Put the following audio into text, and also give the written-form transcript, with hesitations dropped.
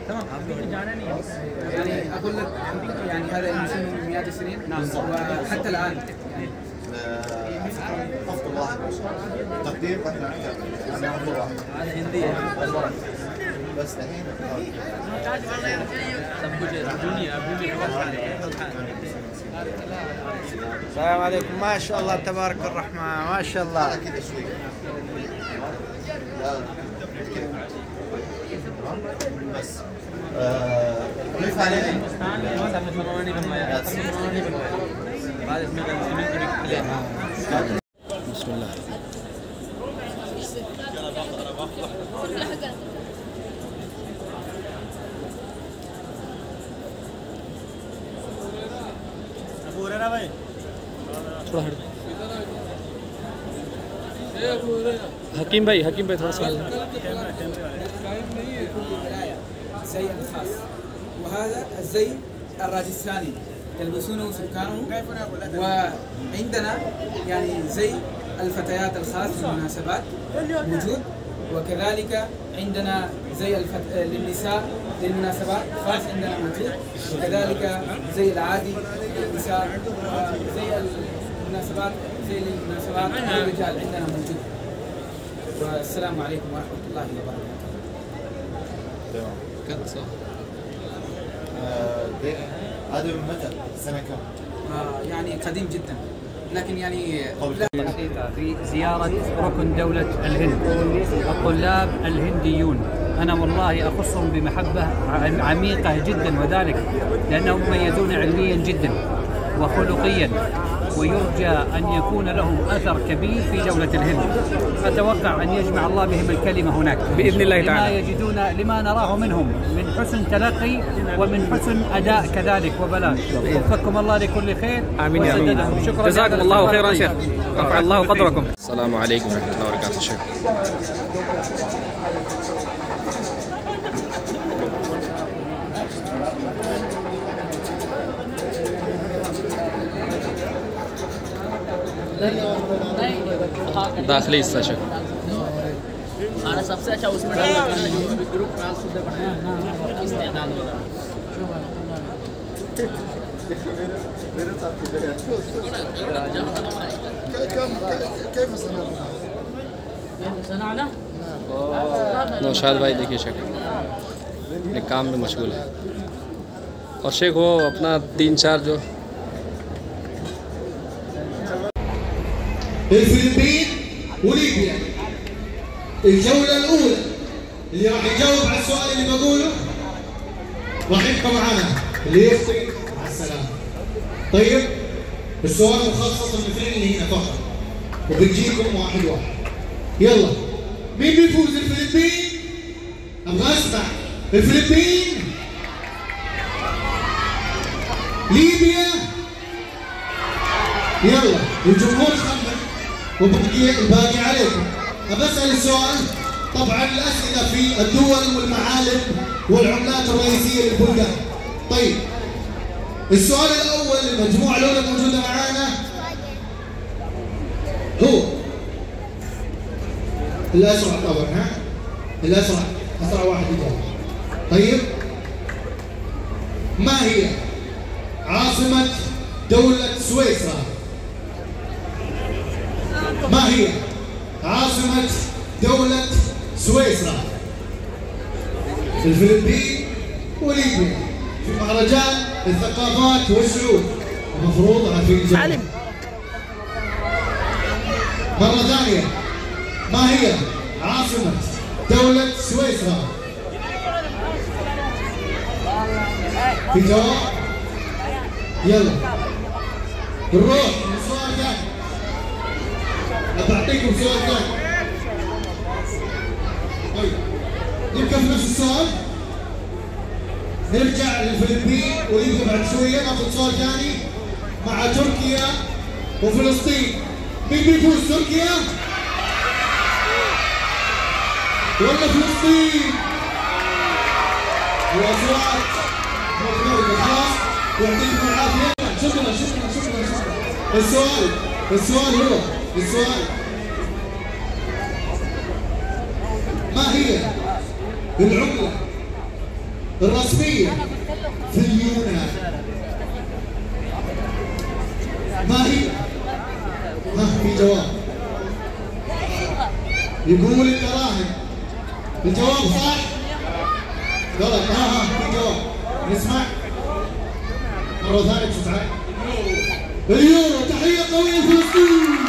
تمام. يعني اقول لك يعني هذا المسلم من مئات السنين. نعم. وحتى الان افضل واحد تقدير احنا انا افضل واحد. هذه هنديه بس الحين السلام عليكم. ما شاء الله تبارك الرحمن، ما شاء الله. كذا شوي بس ضيف عليه بسم الله. थोड़ा हट हकीम भाई थोड़ा सा زي الخاص. وهذا الزي الراجستاني يلبسونه سكانه. وعندنا يعني زي الفتيات الخاص للمناسبات موجود، وكذلك عندنا زي للنساء للمناسبات خاص عندنا موجود، وكذلك زي العادي للنساء، زي المناسبات للرجال عندنا موجود. والسلام عليكم ورحمة الله وبركاته. كذا صح. هذا من متى؟ سنة كم؟ يعني قديم جدا، لكن يعني حقيقة في زيارة ركن دولة الهند الطلاب الهنديون، أنا والله أخصهم بمحبة عميقة جدا، وذلك لأنهم مميزون علميا جدا وخلقيا، ويرجى أن يكون لهم أثر كبير في دولة الهند. أتوقع أن يجمع الله بهم الكلمة هناك بإذن الله تعالى. لما نراه منهم من حسن تلقي ومن حسن أداء كذلك وبلاغ. وفقكم الله لكل خير. آمين يا رب. شكرا، جزاكم الله خيرا شيخ، رفع الله قدركم. السلام عليكم ورحمة الله وبركاته شيخ. दाखिली हिस्सा शेख। खाना सबसे अच्छा उसमें डालना ग्रुप में शुद्ध बनाया इस्तेमाल होगा। كيف صنعنا؟ नौशाद भाई देखिए शेख एक काम में मशगूल है, और शेख वो अपना 3-4 जो الفلبين وليبيا. الجولة الأولى اللي راح يجاوب على السؤال اللي بقوله راح يبقى معنا، اللي يخطئ مع السلامة. طيب السؤال مخصص للمثلين اللي هنا فقط، وبنجيكم واحد واحد. يلا مين بيفوز؟ الفلبين؟ أبغى أسمع. الفلبين؟ ليبيا؟ يلا الجمهور خمن الباقي عليكم. أبسأل السؤال، طبعا الأسئلة في الدول والمعالم والعملات الرئيسية للبلدان. طيب السؤال الأول المجموعة الأولى الموجودة معانا هو الأسرع طبعا، ها؟ الأسرع، أسرع واحد يجاوب. طيب ما هي عاصمة دولة سويسرا؟ ما هي عاصمة دولة سويسرا؟ الفلبين وليبيا. في مهرجان الثقافات والشعوب المفروض عارفين الجواب. مرة ثانية، ما هي عاصمة دولة سويسرا؟ في جواب؟ يلا نروح لسؤال ثاني. بعطيكم سؤال ثاني. طيب نبقى في نفس السؤال، نرجع للفلبين وليبيا بعد شويه، ناخذ سؤال ثاني مع تركيا وفلسطين. مين بيفوز، تركيا ولا فلسطين؟ واصوات مقبوله خلاص، يعطيكم العافيه. شكرا. السؤال هو السؤال، ما هي العملة الرسمية في اليونان ما هي؟ ها في جواب يقول الدراهم. الجواب صح؟ غلط. في جواب نسمع مرة ثانية بسرعة. اليورو. تحية قوية لفلسطين.